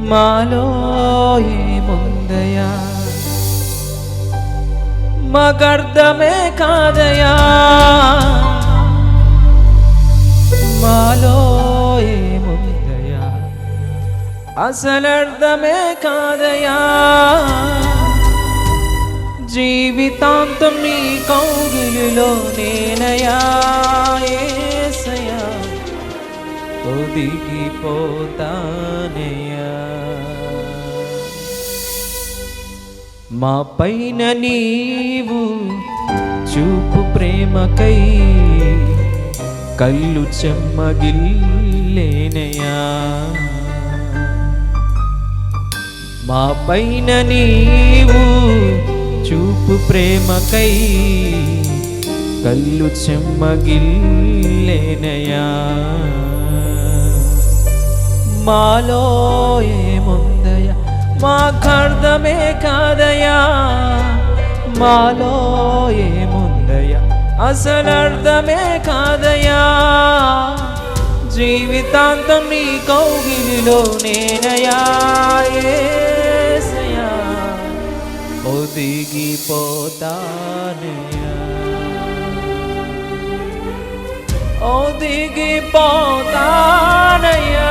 మాలో ఏముందయా మాకర్థమే కాదయా మాలో ఏముందయా అసలర్థమే కాదయా జీవితాంతం నీ కౌగిలిలో నేనయా యేసయ్యా ఒదిగిపోతానయ్యా మా పైన నీవు చూపు ప్రేమకై కళ్ళు చెమ్మగిల్లేనయా మా పైన నీవు చూపు ప్రేమకై కళ్ళు చెమ్మగిల్లేనయా మాలో ఏముందయా మాకర్థమే కాదయా మాలో ఏముందయా అసలర్థమే కాదయా జీవితాంతం నీ కౌగిలిలో నేనయా యేసయ్యా ఒదిగిపోతానయ్యా ఒదిగిపోతానయ్యా